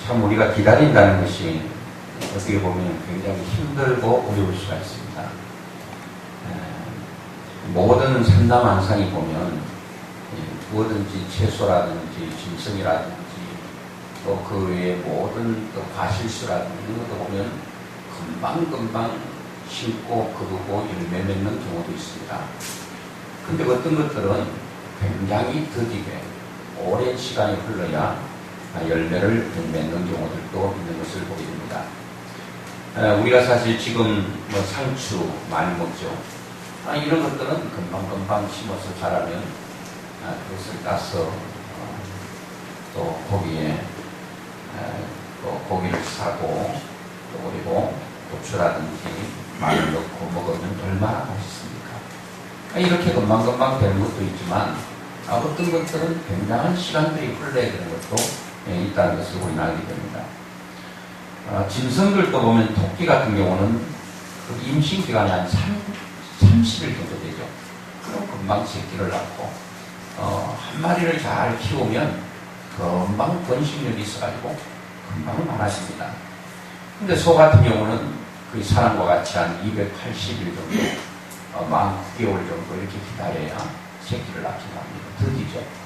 참 우리가 기다린다는 것이 어떻게 보면 굉장히 힘들고 어려울 수가 있습니다. 모든 삼다만상이 보면 뭐든지 채소라든지 짐승이라든지 또 그 외에 모든 또 과실수라든지 이런 것도 보면 금방금방 심고 거두고 열매 맺는 경우도 있습니다. 근데 어떤 것들은 굉장히 더디게 오랜 시간이 흘러야 열매를 맺는 경우들도 있는 것을 보게 됩니다. 우리가 사실 지금 뭐 상추 많이 먹죠. 이런 것들은 금방금방 심어서 자라면 그것을 따서 또 거기에 또 고기를 사고 또 그리고 고추라든지 마늘 넣고 먹으면 얼마나 맛있습니까? 이렇게 금방금방 되는 것도 있지만 어떤 것들은 굉장한 시간들이 흘러야 되는 것도 있다는 것을 우리는 알게 됩니다. 짐승들도 보면 토끼 같은 경우는 그 임신 기간이 한 30일 정도 되죠. 그럼 금방 새끼를 낳고 한 마리를 잘 키우면 금방 번식력이 있어가지고 금방 많아집니다. 근데 소 같은 경우는 그 사람과 같이 한 280일 정도, 49개월 정도 이렇게 기다려야 새끼를 낳기도 합니다. 더디죠.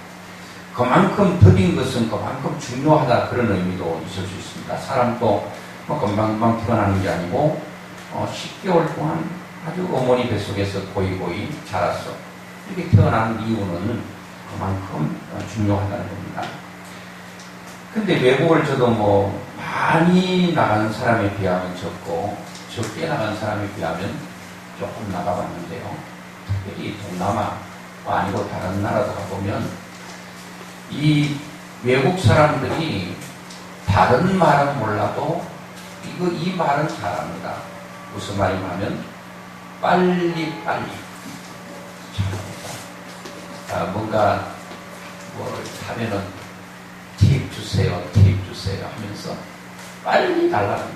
그만큼 더딘 것은 그만큼 중요하다 그런 의미도 있을 수 있습니다. 사람도 뭐 금방금방 태어나는 게 아니고 10개월 동안 아주 어머니 뱃속에서 고이고이 자랐어. 이렇게 태어나는 이유는 그만큼 중요하다는 겁니다. 근데 외국을 저도 뭐 많이 나가는 사람에 비하면 적고 적게 나가는 사람에 비하면 조금 나가봤는데요. 특별히 동남아 아니고 다른 나라도 가보면 이 외국 사람들이 다른 말은 몰라도 이 말은 잘합니다. 무슨 말이냐면 빨리빨리 잘합니다. 뭔가 뭘 하면은 팁 주세요 하면서 빨리 달라고.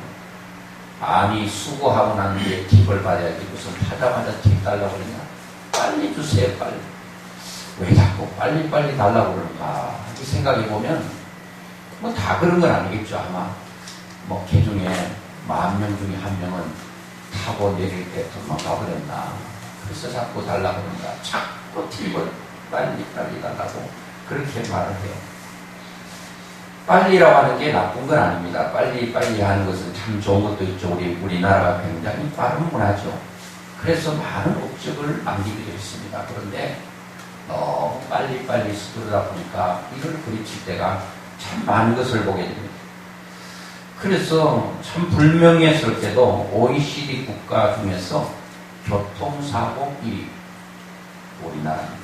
아니 수고하고 난 뒤에 팁을 받아야지 무슨 하자마자 팁 달라고 그러냐. 빨리 주세요 빨리. 왜 자꾸 빨리빨리 달라고 그러는가 이렇게 생각해보면 뭐 다 그런 건 아니겠죠. 아마 뭐 개중에 10,000명 중에 1명은 타고 내릴 때 도망가 버렸나. 그래서 자꾸 달라고 그런가. 자꾸 팁을 빨리빨리 달라고 그렇게 말을 해요. 빨리라고 하는 게 나쁜 건 아닙니다. 빨리 하는 것은 참 좋은 것도 있죠. 우리나라가 굉장히 빠른 문화죠. 그래서 많은 업적을 남기기도 했습니다. 그런데 너무 빨리빨리 서두르다 보니까 이걸 그르칠 때가 참 많은 것을 보게 됩니다. 그래서 참 불명예스러울 때도 OECD 국가 중에서 교통사고 1위 우리나라입니다.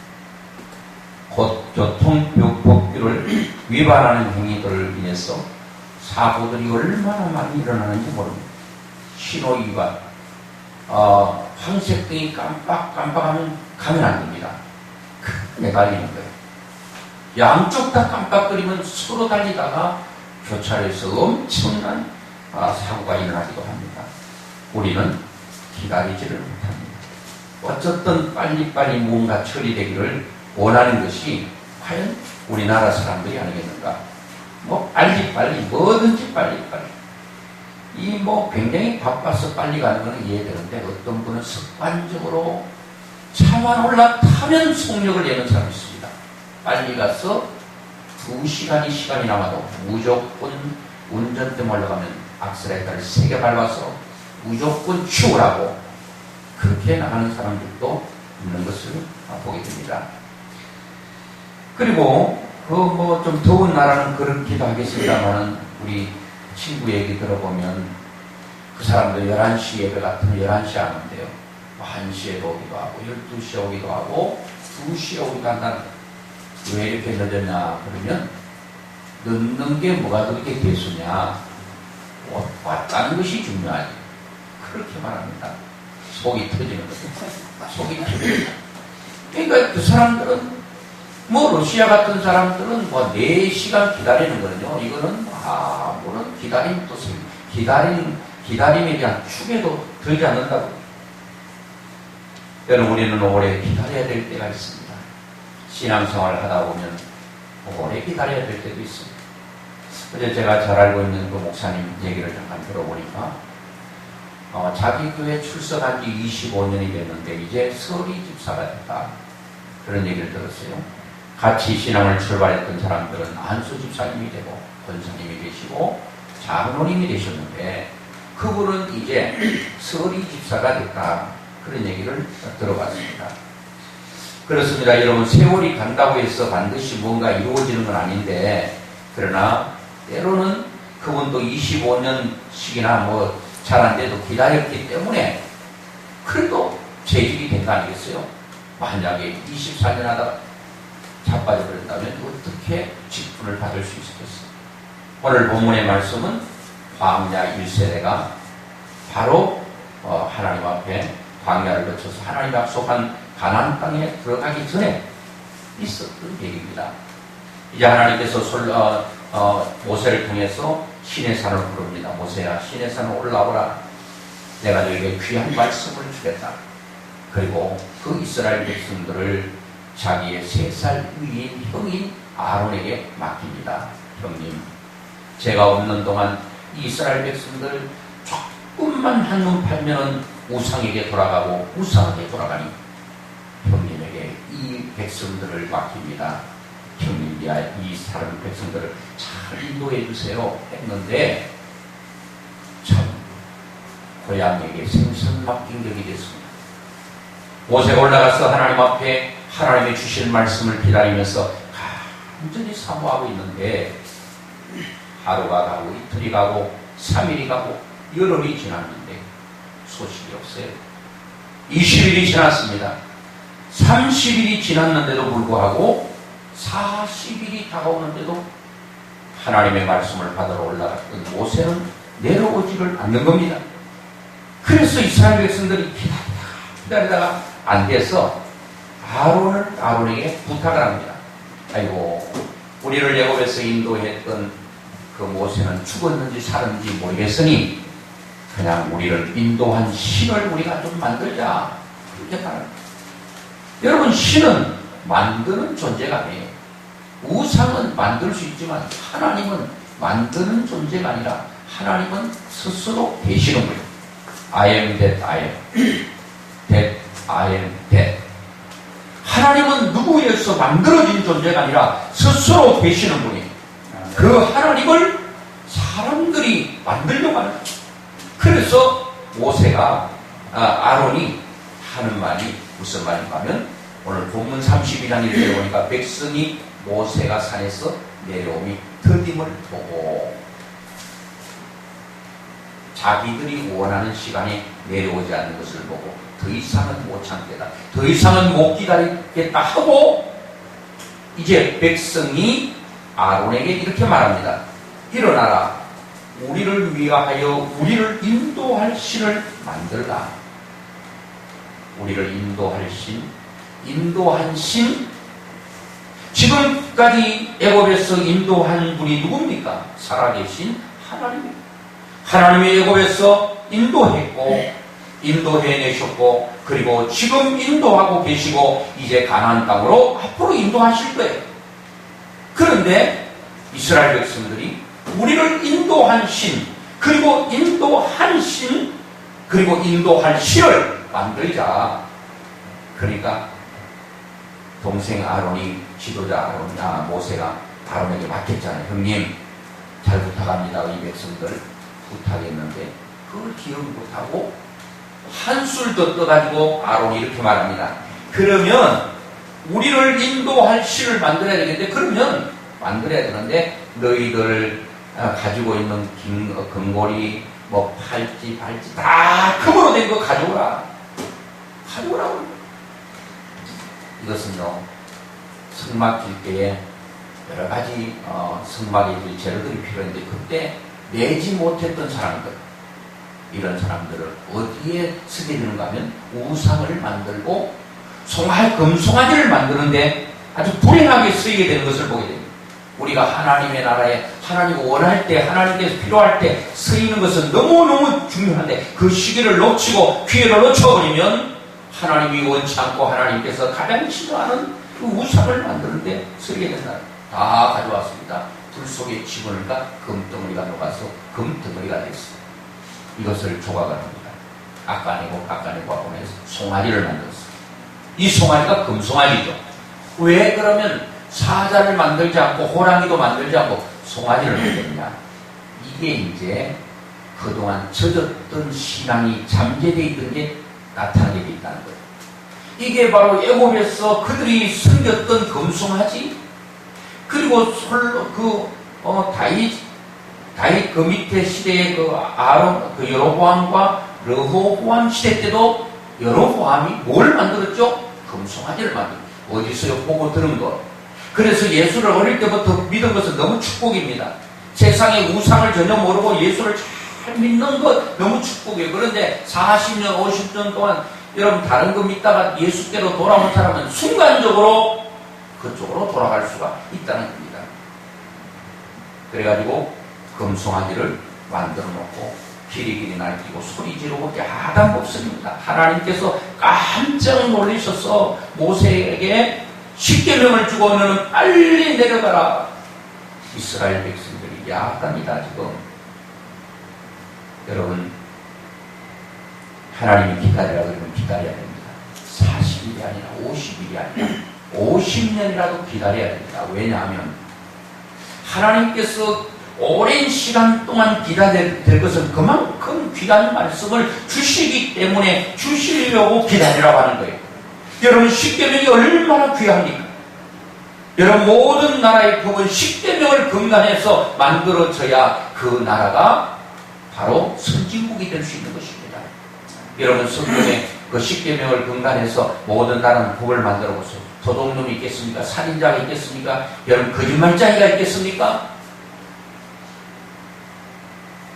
곧 교통법규를 위반하는 행위들을 인해서 사고들이 얼마나 많이 일어나는지 모릅니다. 신호 위반, 황색등이 깜빡하면 가면 안 됩니다. 크게 달리는 거예요. 양쪽 다 깜빡거리면 서로 달리다가 교차로에서 엄청난 사고가 일어나기도 합니다. 우리는 기다리지를 못합니다. 어쨌든 빨리빨리 뭔가 처리되기를 원하는 것이 과연 우리나라 사람들이 아니겠는가. 뭐 빨리빨리 뭐든지 빨리빨리. 이 뭐 굉장히 바빠서 빨리 가는 것은 이해되는데 어떤 분은 습관적으로 차만 올라타면 속력을 내는 사람이 있습니다. 빨리 가서 2시간이 시간이 남아도 무조건 운전대 올라가면 악셀레이터를 3개 밟아서 무조건 치우라고 그렇게 나가는 사람들도 있는 것을 보게 됩니다. 그리고 그 뭐 좀 더운 나라는 그렇기도 하겠습니다만은 우리 친구 얘기 들어보면 그 사람들 11시 예배 같은 11시에 하는데요. 1시에 오기도 하고 12시에 오기도 하고 2시에 오기도 한다는. 왜 이렇게 늦었냐 그러면 늦는 게 뭐가 그렇게 대수냐. 왔다는 것이 중요하지. 그렇게 말합니다. 속이 터지는 거죠. 속이 터집니다. 그러니까 그 사람들은 뭐 러시아 같은 사람들은 뭐 4시간 기다리는 거는요. 이거는 아무런 기다림도 기다림에 대한 축에도 들지 않는다고. 여러분 우리는 오래 기다려야 될 때가 있습니다. 신앙생활을 하다 보면 오래 기다려야 될 때도 있습니다. 어제 제가 잘 알고 있는 그 목사님 얘기를 잠깐 들어보니까 자기 교회 출석한 지 25년이 됐는데 이제 서리 집사가 됐다. 그런 얘기를 들었어요. 같이 신앙을 출발했던 사람들은 안수 집사님이 되고 권사님이 되시고 장로님이 되셨는데 그분은 이제 서리 집사가 됐다. 그런 얘기를 들어봤습니다. 그렇습니다. 여러분, 세월이 간다고 해서 반드시 뭔가 이루어지는 건 아닌데, 그러나 때로는 그분도 25년씩이나 뭐 잘 안 돼도 기다렸기 때문에 그래도 재직이 된 거 아니겠어요? 만약에 24년 하다가 자빠져 버렸다면 어떻게 직분을 받을 수 있었겠어요? 오늘 본문의 말씀은 광야 1세대가 바로 하나님 앞에 광야를 거쳐서 하나님 약속한 가나안 땅에 들어가기 전에 있었던 얘기입니다. 이제 하나님께서 모세를 통해서 신의 산을 부릅니다. 모세야, 신의 산을 올라오라. 내가 너에게 귀한 말씀을 주겠다. 그리고 그 이스라엘 백성들을 자기의 3살 위인 형인 아론에게 맡깁니다. 형님, 제가 없는 동안 이스라엘 백성들 조금만 한눈 팔면은 우상에게 돌아가고 우상에게 돌아가니 형님에게 이 백성들을 맡깁니다. 형님이야 이 사람 백성들을 잘 인도해 주세요 했는데 참 고향에게 생선 맡긴 격이 됐습니다. 모세가 올라가서 하나님 앞에 하나님의 주실 말씀을 기다리면서 간절히 사모하고 있는데 하루가 가고 이틀이 가고 3일이 가고 열흘이 지났는데 소식이 없어요. 20일이 지났습니다. 30일이 지났는데도 불구하고 40일이 다가오는데도 하나님의 말씀을 받으러 올라갔던 모세는 내려오지를 않는 겁니다. 그래서 이스라엘 백성들이 기다리다가 안 돼서 아론에게 부탁을 합니다. 아이고, 우리를 애굽에서 인도했던 그 모세는 죽었는지 살았는지 모르겠으니 그냥 우리를 인도한 신을 우리가 좀 만들자. 그렇게 말합니다. 여러분, 신은 만드는 존재가 아니에요. 우상은 만들 수 있지만 하나님은 만드는 존재가 아니라 하나님은 스스로 되시는 거예요. I am that I am. that I am that. 하나님은 누구에서 만들어진 존재가 아니라 스스로 되시는 분이에요. 그 하나님을 사람들이 만들려고 하는 거예요. 그래서 모세가 아론이 하는 말이 무슨 말인가 하면 오늘 본문 32장에 내려오니까 백성이 모세가 산에서 내려오니 더딤을 보고 자기들이 원하는 시간에 내려오지 않는 것을 보고 더 이상은 못 참겠다. 더 이상은 못 기다리겠다 하고 이제 백성이 아론에게 이렇게 말합니다. 일어나라. 우리를 위하여 우리를 인도할 신을 만들라. 우리를 인도할 신, 인도한 신. 지금까지 애굽에서 인도한 분이 누굽니까? 살아계신 하나님입니다. 하나님이 애굽에서 인도했고 인도해내셨고 그리고 지금 인도하고 계시고 이제 가나안 땅으로 앞으로 인도하실 거예요. 그런데 이스라엘 백성들이 우리를 인도한 신 그리고 인도한 신 그리고 인도할 신을 만들자. 그러니까 동생 아론이 지도자 모세가 아론에게 맡겼잖아요. 형님 잘 부탁합니다. 이 백성들 부탁했는데 그걸 기억 못하고 한술 더 떠가지고 아론이 이렇게 말합니다. 그러면 우리를 인도할 신을 만들어야 되겠는데 그러면 만들어야 되는데 너희들 가지고 있는 금고리 뭐 팔찌 다 금으로 된 거 가져오라고. 이것은요 성막 질 때에 여러 가지 성막에 질 재료들이 필요한데 그때 내지 못했던 사람들 이런 사람들을 어디에 쓰게 되는가 하면 우상을 만들고 금송아지를 만드는데 아주 불행하게 쓰이게 되는 것을 보게 됩니다. 우리가 하나님의 나라에 하나님이 원할 때 하나님께서 필요할 때 쓰이는 것은 너무너무 중요한데 그 시기를 놓치고 기회를 놓쳐버리면 하나님이 원치 않고 하나님께서 가장 싫어하는 그 우상을 만드는데 쓰게 된다. 다 가져왔습니다. 불 속에 집어넣으니까 금덩어리가 녹아서 금덩어리가 됐어요. 이것을 조각합니다. 깎아내고 하고 해서 송아지를 만들었어요. 이 송아지가 금송아지죠. 왜 그러면 사자를 만들지 않고 호랑이도 만들지 않고 송아지를 만들냐? 이게 이제 그동안 젖었던 신앙이 잠재되어 있던 게 나타나게 되어 있다는 거예요. 이게 바로 애굽에서 그들이 섬겼던 금송아지, 그리고 다윗 그 밑에 시대의 그 여로보암과 르호보암 시대 때도 여로보암이 뭘 만들었죠? 금송아지를 만들었죠. 어디서요? 보고 들은 것. 그래서 예수를 어릴 때부터 믿은 것은 너무 축복입니다. 세상의 우상을 전혀 모르고 예수를 잘 믿는 것 너무 축복이에요. 그런데 40년, 50년 동안 여러분 다른 거 믿다가 예수께로 돌아온 사람은 순간적으로 그쪽으로 돌아갈 수가 있다는 겁니다. 그래가지고 금송아지를 만들어 놓고 길이길이 날뛰고 소리 지르고 야단 못습니다. 하나님께서 깜짝 놀라셔서 모세에게 십계명을 주고 너는 빨리 내려가라. 이스라엘 백성들이 야단이다 지금. 여러분 하나님이 기다리라 그러면 기다려야 됩니다. 40일이 아니라 50일이 아니라 50년이라도 기다려야 됩니다. 왜냐하면 하나님께서 오랜 시간 동안 기다려야 될 것은 그만큼 귀한 말씀을 주시기 때문에 주시려고 기다리라고 하는 거예요. 여러분 십계명이 얼마나 귀합니까? 여러분 모든 나라의 법은 십계명을 근간해서 만들어져야 그 나라가 바로 선진국이 될 수 있는 것입니다. 여러분 성경에 그 십계명을 근간해서 모든 나라는 법을 만들어 보세요. 도둑놈이 있겠습니까? 살인자가 있겠습니까? 여러분 거짓말쟁이가 있겠습니까?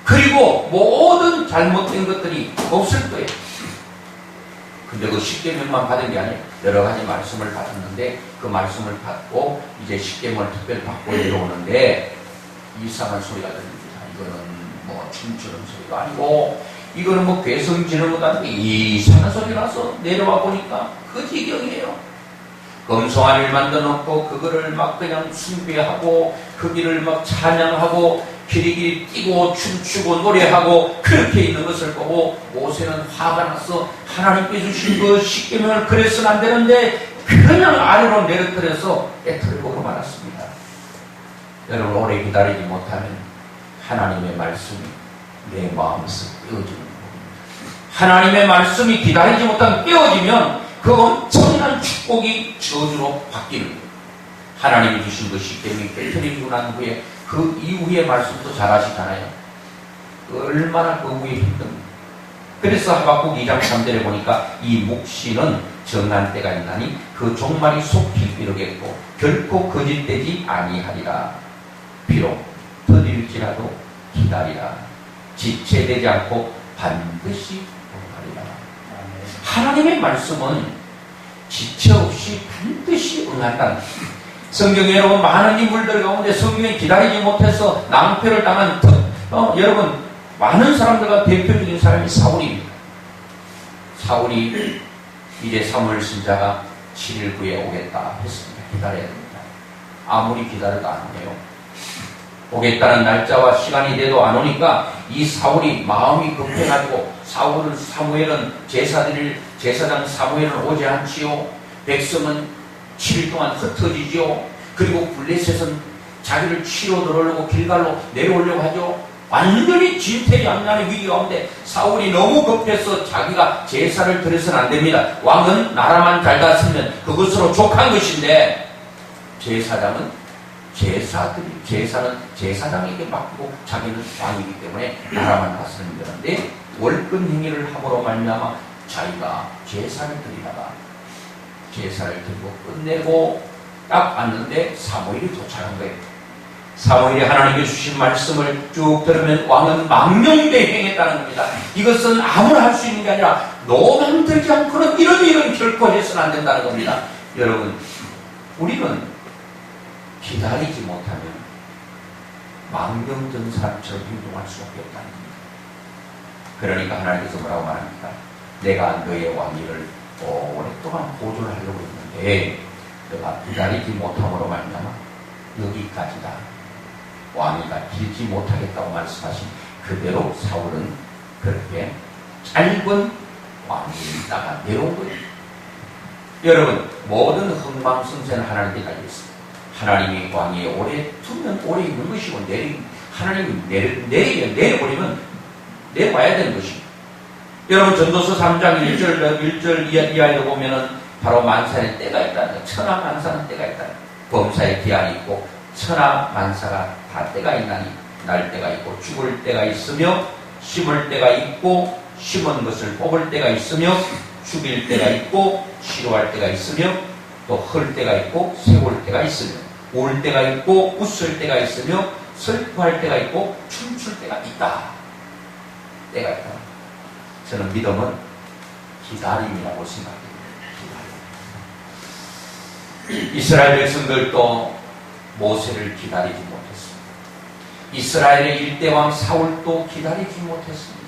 그리고 모든 잘못된 것들이 없을 거예요. 근데 그 십계명만 받은 게 아니에요. 여러 가지 말씀을 받았는데 그 말씀을 받고 이제 십계명을 특별히 받고 내려오는데 이상한 소리가 들립니다. 이거는 뭐 춤추는 소리도 아니고 이거는 뭐 괴성지는 것도 아니고 이상한 소리가 나서 내려와 보니까 그 지경이에요. 금송아지를 만들어 놓고 그거를 막 그냥 숭배하고 그 길을 막 찬양하고 길이길이 뛰고 춤추고 노래하고 그렇게 있는 것을 보고 모세는 화가 나서 하나님께 주신 그 십계명을 그래서는 안 되는데 그냥 아래로 내려뜨려서 깨트리고 말았습니다. 여러분 오래 기다리지 못하면 하나님의 말씀이 내 마음에서 깨어지는 겁니다. 하나님의 말씀이 기다리지 못하면 깨어지면 그 엄청난 축복이 저주로 바뀌는 거예요. 하나님이 주신 그 십계명이 깨트리고 난 후에 그 이후의 말씀도 잘 아시잖아요. 얼마나 그 후에 힘듭니다. 그래서 하박국 2장 3절에 보니까 이 묵시는 정한 때가 있나니 그 종말이 속히 이르겠고 결코 거짓되지 아니하리라. 비록 더딜지라도 기다리라. 지체되지 않고 반드시 응하리라. 하나님의 말씀은 지체 없이 반드시 응한다는 것입니다. 성경에 여러분 많은 인물들 가운데 성경에 기다리지 못해서 낭패를 당한 여러분 많은 사람들과 대표적인 사람이 사울입니다. 사울이 이제 사무엘 선지자가 7일 후에 오겠다 했습니다. 기다려야 됩니다. 아무리 기다려도 안 오네요. 오겠다는 날짜와 시간이 돼도 안 오니까 이 사울이 마음이 급해가지고 사무엘은 제사장 사무엘은 오지 않지요. 백성은 7일 동안 흩어지죠. 그리고 블레셋은 자기를 치러 들어오려고 길갈로 내려오려고 하죠. 완전히 진퇴양난의 위기 가운데 사울이 너무 급해서 자기가 제사를 드려서는 안 됩니다. 왕은 나라만 잘 다스리면 그것으로 족한 것인데 제사는 제사장에게 맡기고 자기는 왕이기 때문에 나라만 다스리면 되는데 월권 행위를 함으로 말미암아 자기가 제사를 드리다가 제사를 드리고 끝내고 딱 왔는데 사무엘이 도착한 거예요. 사무엘이 하나님께 주신 말씀을 쭉 들으면 왕은 망령대행했다는 겁니다. 이것은 아무나 할 수 있는 게 아니라 노만 들지 않고는 이런 일은 결코 해서는 안 된다는 겁니다. 여러분 우리는 기다리지 못하면 망령된 사람처럼 행동할 수밖에 없다는 겁니다. 그러니까 하나님께서 뭐라고 말합니까? 내가 너의 왕위를 오랫동안 보존을 하려고 했는데 너가 기다리지 못함으로 말미암아 여기까지다. 왕위가 길지 못하겠다고 말씀하신 그대로 사울은 그렇게 짧은 왕위에 있다가 내려온 거예요. 여러분, 모든 흥망성쇠는 하나님께 달려있습니다. 하나님이 왕위에 오래 두면 오래 있는 것이고, 하나님이 내려버리면 내려와야 되는 것입니다. 여러분, 전도서 3장 1절 이하에도 보면은 바로 만사의 때가 있다는 거예요. 천하 만사는 때가 있다는 거예요. 범사의 기한이 있고, 천하 만사가 다 때가 있나니, 날 때가 있고, 죽을 때가 있으며, 심을 때가 있고, 심은 것을 뽑을 때가 있으며, 죽일 때가 있고, 치료할 때가 있으며, 또 헐 때가 있고, 세울 때가 있으며, 울 때가 있고, 웃을 때가 있으며, 슬퍼할 때가 있고, 춤출 때가 있다. 때가 있다. 저는 믿음은 기다림이라고 생각합니다. 기다림. 이스라엘 백성들도 모세를 기다리지 못했습니다. 이스라엘의 일대왕 사울도 기다리지 못했습니다.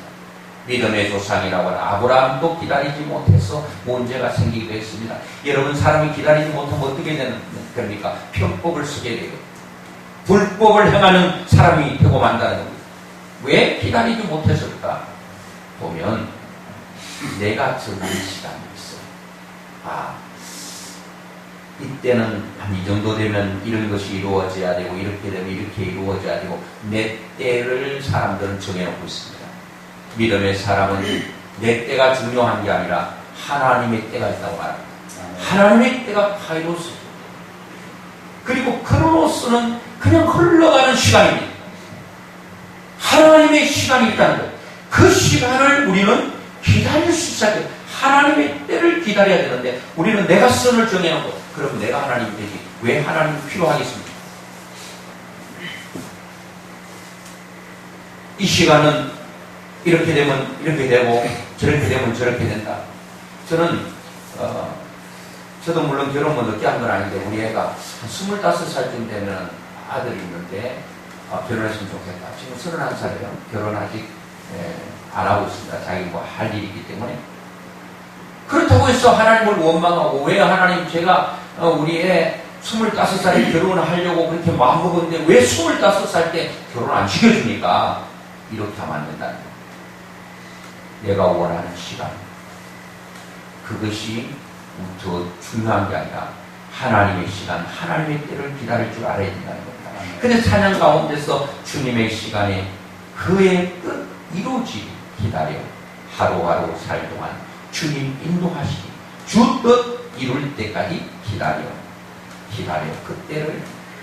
믿음의 조상이라고 하는 아브라함도 기다리지 못해서 문제가 생기기도 했습니다. 여러분, 사람이 기다리지 못하면 어떻게 되는 겁니까? 편법을 쓰게 되고 불법을 행하는 사람이 되고 만다는 겁니다. 왜 기다리지 못했을까? 보면 내가 적은 시간이 있어요. 이때는 한 이 정도 되면 이런 것이 이루어져야 되고, 이렇게 되면 이렇게 이루어져야 되고, 내 때를 사람들은 정해놓고 있습니다. 믿음의 사람은 내 때가 중요한 게 아니라 하나님의 때가 있다고 말합니다. 하나님의 때가 카이로스, 그리고 크로노스는 그냥 흘러가는 시간입니다. 하나님의 시간이 있다는 것, 그 시간을 우리는 기다릴 수 있어야 돼요. 하나님의 때를 기다려야 되는데 우리는 내가 선을 정해놓고, 그럼 내가 하나님이 되지 왜 하나님이 필요하겠습니까? 이 시간은 이렇게 되면 이렇게 되고, 저렇게 되면 저렇게 된다. 저도 물론 결혼을 늦게 한 건 아닌데, 우리 애가 한 25살쯤 되면 아들이 있는데, 결혼했으면 좋겠다. 지금 31살이에요. 결혼 아직 안 하고 있습니다. 자기 뭐 할 일이 있기 때문에. 그렇다고 해서 하나님을 원망하고, 왜 하나님 제가 우리 애 25살에 결혼을 하려고 그렇게 마음먹었는데 왜 25살 때 결혼 안 시켜주니까, 이렇게 하면 안 된다는 거예요. 내가 원하는 시간, 그것이 더 중요한 게 아니라 하나님의 시간, 하나님의 때를 기다릴 줄 알아야 된다는 겁니다. 근데 찬양 가운데서 주님의 시간에 그의 뜻 이루어지기 기다려 하루하루 살 동안 주님 인도하시기, 주 뜻 이룰 때까지 기다려 그 때를,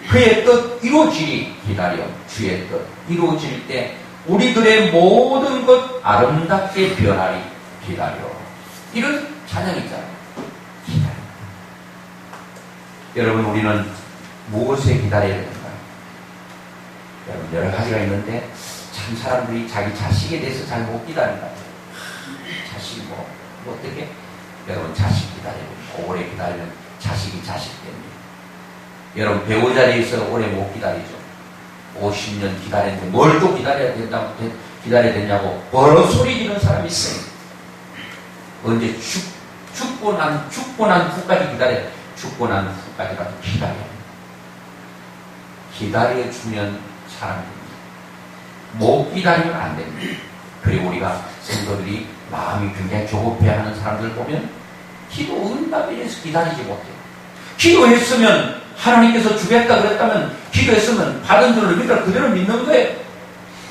그의 뜻 이루어지기 기다려 주의 뜻 이루어질 때 우리들의 모든 것 아름답게 변하리 기다려. 이런 찬양이잖아요. 기다려. 여러분, 우리는 무엇에 기다려야 되는가요? 여러분, 여러 가지가 있는데 참 사람들이 자기 자식에 대해서 잘 못 기다린다. 자식 어떻게? 여러분, 자식 기다려요. 오래 기다리면 자식이 자식 때문에. 여러분, 배우자에 대해서 오래 못 기다리죠. 50년 기다렸는데 뭘 또 기다려야 되냐고 버럭 소리 지르는 사람이 있어요. 언제 죽고 난 후까지 기다려. 죽고 난 후까지라도 기다려주면 사람입니다. 못 기다리면 안 됩니다. 그리고 우리가 성도들이 마음이 굉장히 조급해하는 사람들 보면 기도 응답에 대해서 기다리지 못해요. 기도했으면 하나님께서 주겠다 그랬다면, 기도했으면 받은 줄을 믿어 그대로 믿는 거예요.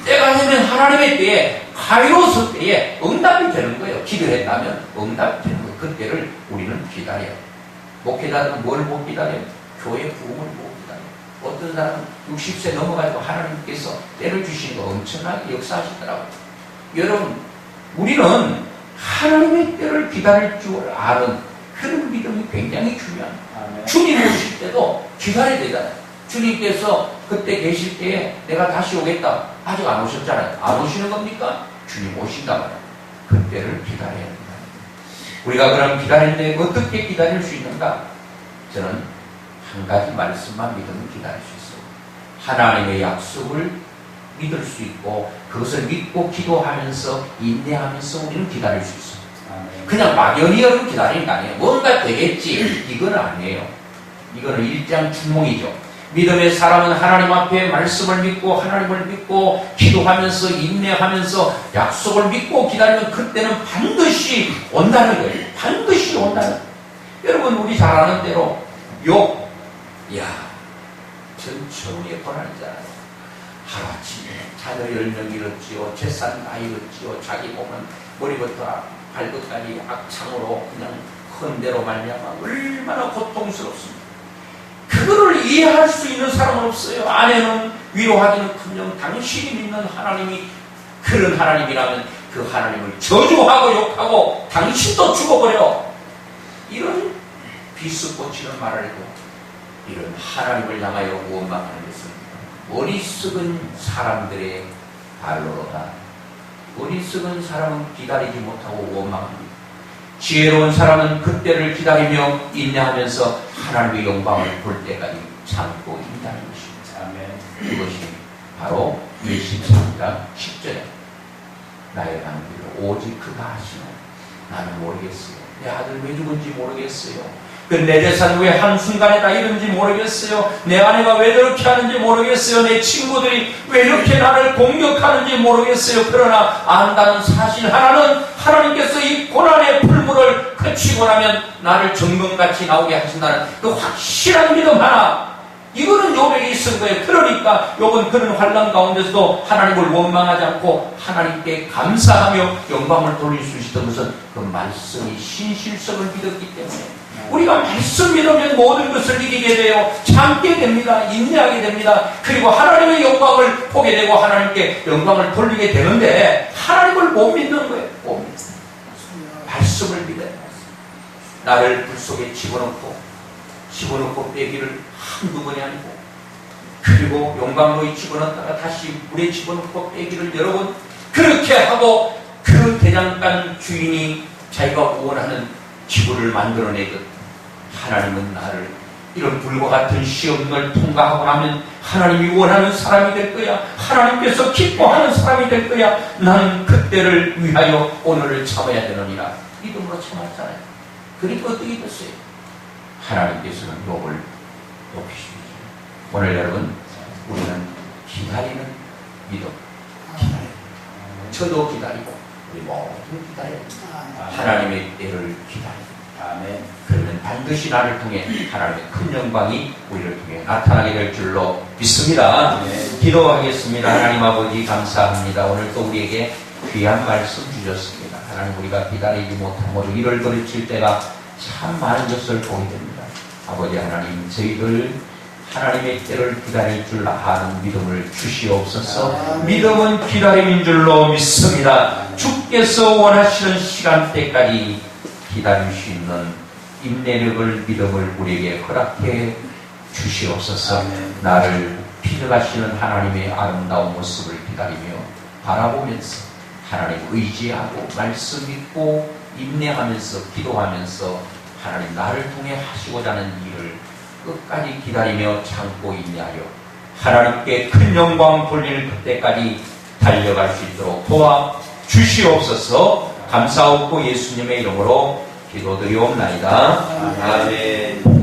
때가 되면 하나님의 때에, 카이로스 때에 응답이 되는 거예요. 기도했다면 응답이 되는 거예요. 그 때를 우리는 기다려요. 못 기다리면 뭘 못 기다려요? 교회 부흥을 못 기다려요. 어떤 사람은 60세 넘어가지고 하나님께서 때를 주신 거 엄청나게 역사하시더라고요. 여러분, 우리는 하나님의 때를 기다릴 줄 아는 그런 믿음이 굉장히 중요합니다. 주님 오실 때도 기다려야 되잖아요. 주님께서 그때 계실 때에 내가 다시 오겠다. 아직 안 오셨잖아요. 안 오시는 겁니까? 주님 오신단 말이에요. 그때를 기다려야 된다. 우리가 그럼 기다릴 때 어떻게 기다릴 수 있는가? 저는 한 가지 말씀만 믿으면 기다릴 수 있어요. 하나님의 약속을 믿을 수 있고, 그것을 믿고 기도하면서 인내하면서 우리는 기다릴 수 있어요. 그냥 막연히 여러분 기다리는 거 아니에요. 뭔가 되겠지, 이건 아니에요. 이거는 일장 충몽이죠. 믿음의 사람은 하나님 앞에 말씀을 믿고 하나님을 믿고 기도하면서 인내하면서 약속을 믿고 기다리면 그때는 반드시 온다는 거예요. 반드시 온다는 거예요. 여러분 우리 잘 아는 대로 욥, 전처우에 고난이잖아요. 하루아침에 자녀 10명 잃었지요. 재산 다 잃었지요. 자기 몸은 머리부터 발끝까지 악창으로 그냥 헌대로 말미암아 얼마나 고통스럽습니다. 그거를 이해할 수 있는 사람은 없어요. 아내는 위로하기는커녕 당신이 믿는 하나님이 그런 하나님이라면 그 하나님을 저주하고 욕하고 당신도 죽어버려. 이런 비스꽂히는 말을 해도 이런 하나님을 향하여 원망하는 것은 어리석은 사람들의 발로로다. 어리석은 사람은 기다리지 못하고 원망합니다. 지혜로운 사람은 그때를 기다리며 인내하면서 하나님의 영광을 볼 때까지 참고 있다는 것입니다. 아멘. 그것이 바로 23장 10절에 나의 방비를 오직 그가 하시나 나는 모르겠어요. 내 아들 왜 죽은지 모르겠어요. 내 재산 왜 한순간에 다 잃은지 모르겠어요. 내 아내가 왜 저렇게 하는지 모르겠어요. 내 친구들이 왜 이렇게 나를 공격하는지 모르겠어요. 그러나 안다는 사실 하나는 하나님께서 이 고난의 풀물을 그치고 나면 나를 정금같이 나오게 하신다는 그 확실한 믿음 하나, 이거는 욥에게 있은 거예요. 그러니까 욥은 그런 환난 가운데서도 하나님을 원망하지 않고 하나님께 감사하며 영광을 돌릴 수 있었던 것은 그 말씀이 신실성을 믿었기 때문에 우리가 말씀 믿으면 모든 것을 이기게 돼요. 참게 됩니다. 인내하게 됩니다. 그리고 하나님의 영광을 보게 되고 하나님께 영광을 돌리게 되는데 하나님을 못 믿는 거예요. 못 믿는 거예요. 말씀을 믿어야 돼요. 나를 불 속에 집어넣고 빼기를 한두 번이 아니고, 그리고 용광로에 집어넣다가 다시 물에 집어넣고 빼기를 여러 번 그렇게 하고 그 대장간 주인이 자기가 원하는 기구를 만들어내듯 하나님은 나를 이런 불과 같은 시험을 통과하고 나면 하나님이 원하는 사람이 될 거야. 하나님께서 기뻐하는 사람이 될 거야. 나는 그때를 위하여 오늘을 참아야 되느니라. 믿음으로 참았잖아요. 그러니까 어떻게 됐어요? 하나님께서는 욥을 높이십니다. 오늘 여러분, 우리는 기다리는 믿음, 기다려요. 저도 기다리고 우리 모두 기다려요. 하나님의 때를 기다려요. 아멘. 그러면 반드시 나를 통해 하나님의 큰 영광이 우리를 통해 나타나게 될 줄로 믿습니다. 아멘. 기도하겠습니다. 하나님 아버지 감사합니다. 오늘 또 우리에게 귀한 말씀 주셨습니다. 하나님, 우리가 기다리지 못함으로 이를 그르칠 때가 참 많은 것을 보게 됩니다. 아버지 하나님, 저희들 하나님의 때를 기다릴 줄 아는 믿음을 주시옵소서. 믿음은 기다림인 줄로 믿습니다. 주께서 원하시는 시간대까지 기다릴 수 있는 인내력을, 믿음을 우리에게 허락해 주시옵소서. 나를 필요하시는 하나님의 아름다운 모습을 기다리며 바라보면서 하나님 의지하고 말씀 믿고 인내하면서 기도하면서 하나님 나를 통해 하시고자 하는 일을 끝까지 기다리며 참고 인내하여 하나님께 큰 영광 돌리는 그때까지 달려갈 수 있도록 도와 주시옵소서. 감사하고 예수님의 이름으로 기도드리옵나이다. 아멘.